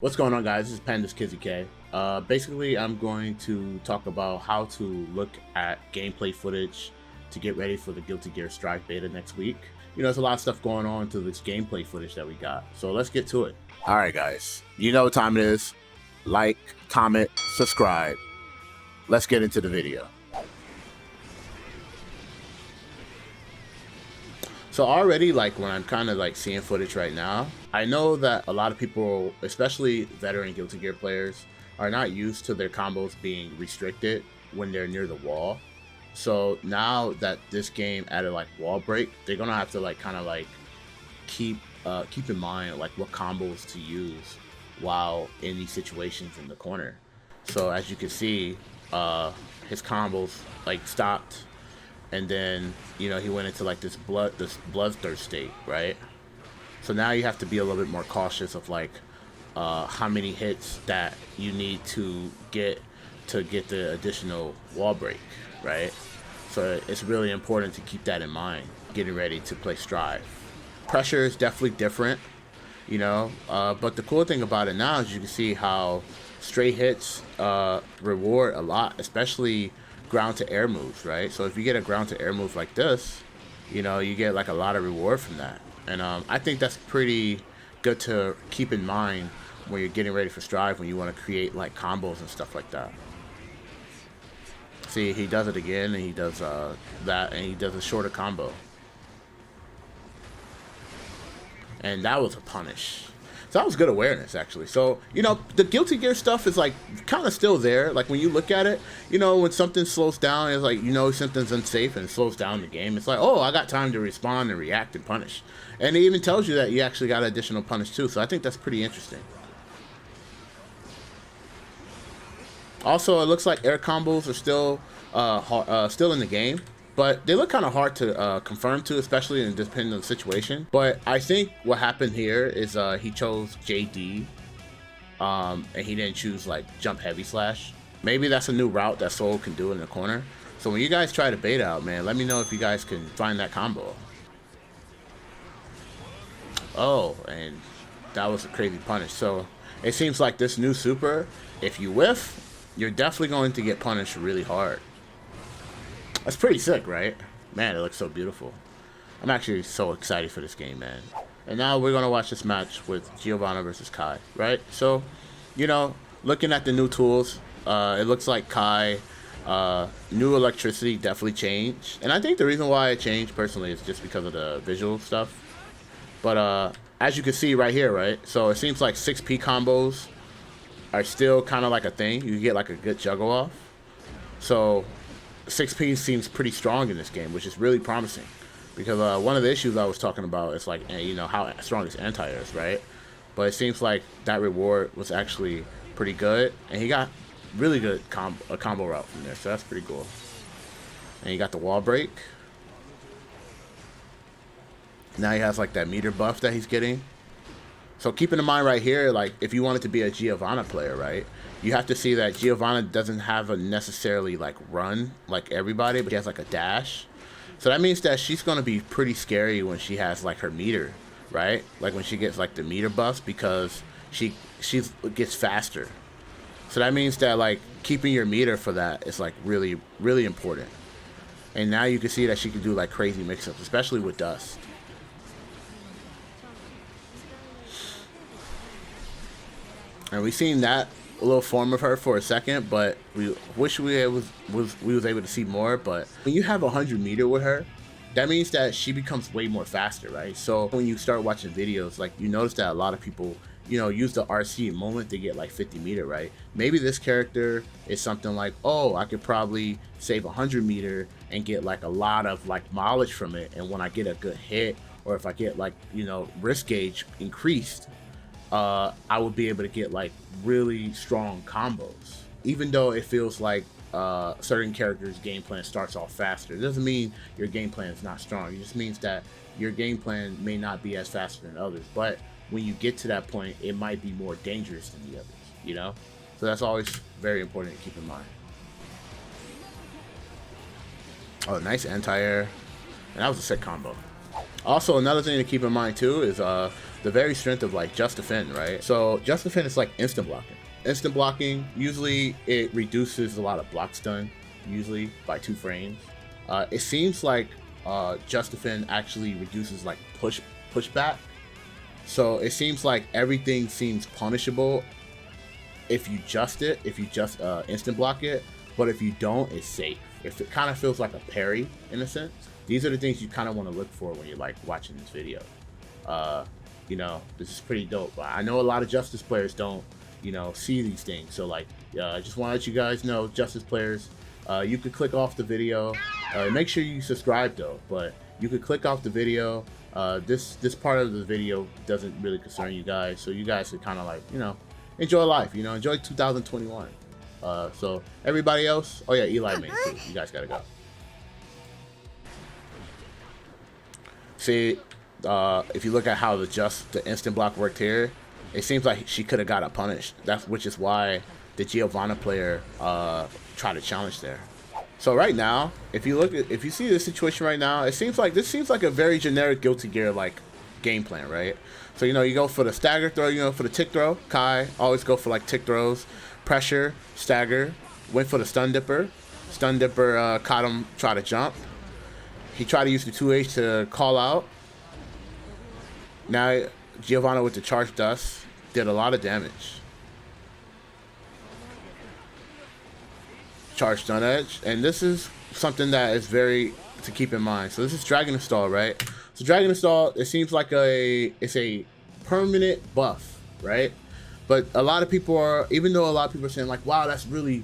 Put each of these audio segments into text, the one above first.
What's going on, guys? This is Panda's Kizzie K. Basically, I'm going to talk about how to look at gameplay footage to get ready for the Guilty Gear Xrd beta next week. You know, there's a lot of stuff going on to this gameplay footage that we got. So let's get to it. All right, guys. You know what time it is. Like, comment, subscribe. Let's get into the video. So already, like, when I'm kind of like seeing footage right now, I know that a lot of people, especially veteran Guilty Gear players, are not used to their combos being restricted when they're near the wall. So now that this game added like wall break, they're gonna have to like kind of like keep in mind like what combos to use while in these situations in the corner. So as you can see, his combos like stopped. And then, you know, he went into like this bloodthirst state, right? So now you have to be a little bit more cautious of like how many hits that you need to get the additional wall break, right? So it's really important to keep that in mind, getting ready to play Xrd. Pressure is definitely different, you know, but the cool thing about it now is you can see how straight hits reward a lot, especially ground to air moves, right? So if you get a ground to air move like this, you know, you get like a lot of reward from that. And I think that's pretty good to keep in mind when you're getting ready for Xrd, when you want to create like combos and stuff like that. See, he does it again, and he does that, and he does a shorter combo. And that was a punish. So that was good awareness, actually. So, you know, the Guilty Gear stuff is, like, kind of still there. Like, when you look at it, you know, when something slows down, it's like, you know, something's unsafe and it slows down the game. It's like, oh, I got time to respond and react and punish. And it even tells you that you actually got additional punish, too. So I think that's pretty interesting. Also, it looks like air combos are still in the game. But they look kind of hard to confirm to, especially in depending on the situation. But I think what happened here is he chose JD, and he didn't choose like jump heavy slash. Maybe that's a new route that Soul can do in the corner. So when you guys try to bait out, man, let me know if you guys can find that combo. Oh, and that was a crazy punish. So it seems like this new super, if you whiff, you're definitely going to get punished really hard. That's pretty sick, right? Man, it looks so beautiful. I'm actually so excited for this game, man. And now we're going to watch this match with Giovanna versus Kai, right? So, you know, looking at the new tools, it looks like Kai, new electricity definitely changed. And I think the reason why it changed, personally, is just because of the visual stuff. But as you can see right here, right? So it seems like 6P combos are still kind of like a thing. You get like a good juggle off. So 6P seems pretty strong in this game, which is really promising, because one of the issues I was talking about is like, you know, how strong his anti is, right? But it seems like that reward was actually pretty good, and he got really good combo route from there, so that's pretty cool. And he got the wall break. Now he has like that meter buff that he's getting. So keeping in mind right here, like if you wanted to be a Giovanna player, right, you have to see that Giovanna doesn't have a necessarily like run like everybody, but she has like a dash. So that means that she's going to be pretty scary when she has like her meter, right? Like when she gets like the meter buffs, because she gets faster. So that means that like keeping your meter for that is like really, really important. And now you can see that she can do like crazy mix-ups, especially with Dust. And we've seen that little form of her for a second, but we wish we was able to see more. But when you have 100 meter with her, that means that she becomes way more faster, right? So when you start watching videos, like you notice that a lot of people, you know, use the RC moment to get like 50 meter, right? Maybe this character is something like, oh, I could probably save 100 meter and get like a lot of like mileage from it. And when I get a good hit, or if I get like, you know, risk gauge increased, I would be able to get like really strong combos. Even though it feels like certain characters' game plan starts off faster, it doesn't mean your game plan is not strong. It just means that your game plan may not be as fast than others, but when you get to that point, it might be more dangerous than the others, you know? So that's always very important to keep in mind. Oh, nice anti-air. And that was a sick combo. Also, another thing to keep in mind too is the very strength of like Just Defend, right? So Just Defend is like instant blocking. Instant blocking, usually it reduces a lot of block stun, usually by 2 frames. It seems like Just Defend actually reduces like pushback. So it seems like everything seems punishable if you just instant block it, but if you don't, it's safe. If it kind of feels like a parry in a sense. These are the things you kind of want to look for when you're like watching this video. You know, this is pretty dope. I know a lot of Justice players don't, you know, see these things. So like, I just want to let you guys know, Justice players, you could click off the video. Make sure you subscribe though, but you could click off the video. This part of the video doesn't really concern you guys, so you guys could kind of like, you know, enjoy life, you know, enjoy 2021. So everybody else, oh yeah, Eli man too. You guys gotta go. See, if you look at how the instant block worked here, it seems like she could have got it punished. Which is why the Giovanna player tried to challenge there. So right now, if you see this situation right now, this seems like a very generic Guilty Gear like game plan, right? So you know, you go for the stagger throw, you know, for the tick throw. Kai always go for like tick throws, pressure, stagger, went for the stun dipper. Stun dipper caught him, try to jump. He tried to use the 2H to call out. Now Giovanna with the charge dust did a lot of damage. Charge stun edge, and this is something that is very to keep in mind. So this is Dragon Install, right? So Dragon Install, it seems like it's a permanent buff, right? But a lot of people are, even though a lot of people are saying like, wow, that's really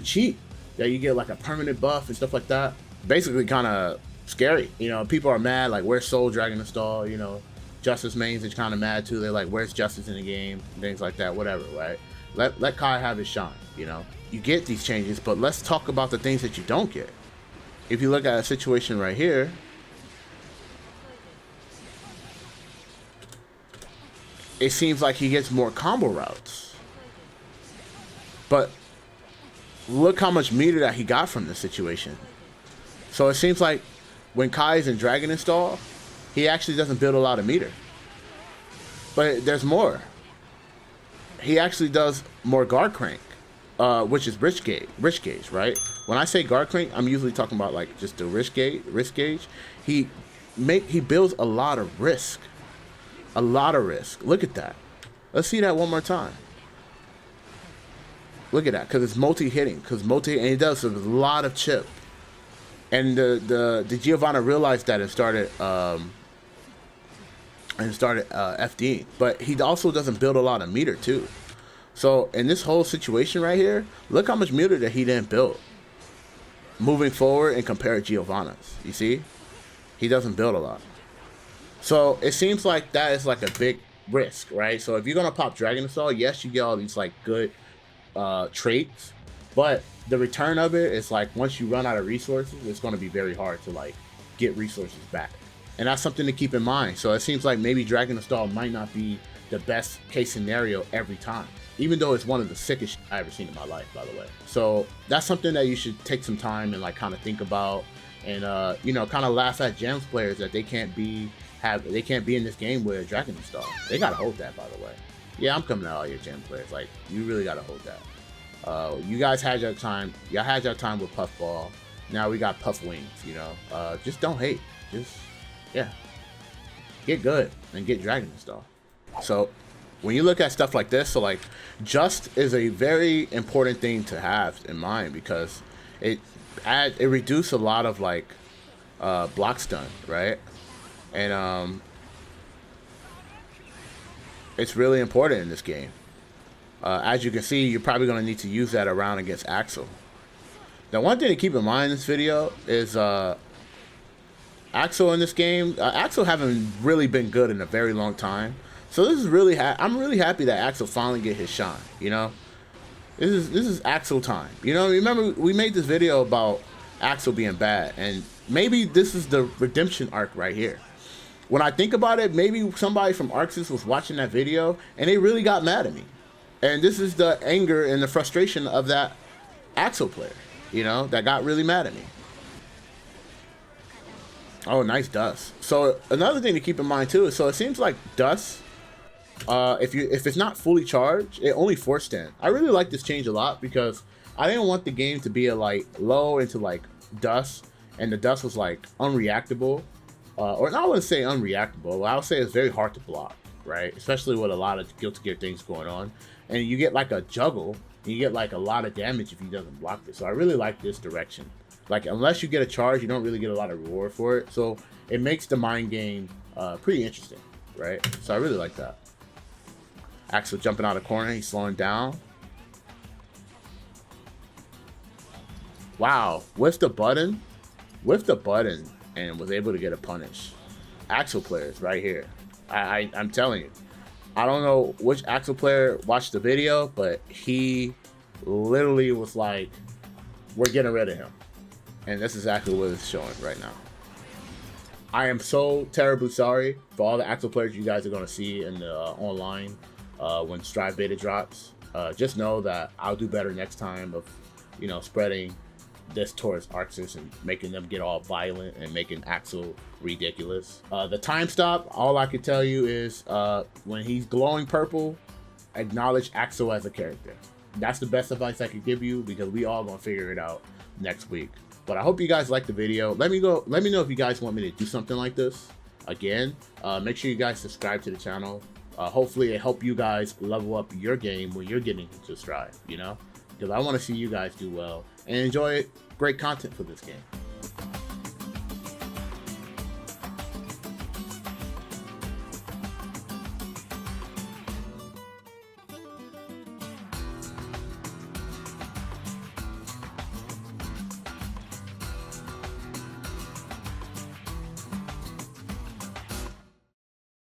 cheap that you get like a permanent buff and stuff like that. Basically kind of scary, you know. People are mad like, where's Soul Dragon Install? You know, Justice mains are kind of mad too. They're like, where's Justice in the game? Things like that, whatever, right? Let Kai have his shine, you know. You get these changes, but let's talk about the things that you don't get. If you look at a situation right here, it seems like he gets more combo routes. But look how much meter that he got from this situation. So it seems like when Kai is in Dragon Install, he actually doesn't build a lot of meter. But there's more. He actually does more guard crank, which is risk gauge, right? When I say guard crank, I'm usually talking about like just the risk gauge. He builds a lot of risk. A lot of risk. Look at that. Let's see that one more time. Look at that, because it's multi-hitting, and it does a lot of chip. And the Giovanna realized that and started FDing, but he also doesn't build a lot of meter too. So in this whole situation right here, look how much meter that he didn't build moving forward and compare to Giovanna's. You see, he doesn't build a lot. So it seems like that is like a big risk, right? So if you're gonna pop Dragon Assault, yes, you get all these like good traits, but the return of it is like once you run out of resources, it's going to be very hard to like get resources back, and that's something to keep in mind. So it seems like maybe Dragon Install might not be the best case scenario every time, even though it's one of the sickest I ever seen in my life, by the way. So that's something that you should take some time and like kind of think about, and you know, kind of laugh at Gems players that they can't be in this game with a Dragon Install. They gotta hold that, by the way. Yeah, I'm coming at all your Gem players. Like, you really gotta hold that. You guys had your time. Y'all had your time with Puffball. Now we got Puff Wings, you know. Just don't hate. Just, yeah. Get good and get Dragon Install. So, when you look at stuff like this, so like, Just is a very important thing to have in mind, because it reduces a lot of like block stun, right? And it's really important in this game. As you can see, you're probably going to need to use that around against Axl. Now, one thing to keep in mind in this video is Axl in this game. Axl haven't really been good in a very long time. So this is really, I'm really happy that Axl finally get his shine. You know, this is Axl time. You know, remember we made this video about Axl being bad, and maybe this is the redemption arc right here. When I think about it, maybe somebody from Arxis was watching that video and they really got mad at me. And this is the anger and the frustration of that Axl player, you know, that got really mad at me. Oh, nice dust. So another thing to keep in mind too is, so it seems like dust if it's not fully charged, it only force stand. I really like this change a lot because I didn't want the game to be like low into like dust, and the dust was like unreactable, or I wouldn't say unreactable. I would say it's very hard to block, right? Especially with a lot of Guilty Gear things going on, and you get like a juggle, and you get like a lot of damage if he doesn't block this. So I really like this direction. Like unless you get a charge, you don't really get a lot of reward for it. So it makes the mind game pretty interesting, right? So I really like that. Axl jumping out of corner, he's slowing down. Wow, with the button, and was able to get a punish. Axl players right here. I'm telling you, I don't know which Axl player watched the video, but he literally was like, we're getting rid of him. And this is exactly what it's showing right now. I am so terribly sorry for all the Axl players you guys are going to see in the online when Strive beta drops. Just know that I'll do better next time of, you know, spreading this towards Arxis and making them get all violent and making Axl ridiculous. The time stop, all I can tell you is when he's glowing purple, acknowledge Axl as a character. That's the best advice I could give you because we all gonna figure it out next week. But I hope you guys liked the video. Let me know if you guys want me to do something like this again. Make sure you guys subscribe to the channel. Hopefully it help you guys level up your game when you're getting into Strive, you know? Because I want to see you guys do well and enjoy great content for this game.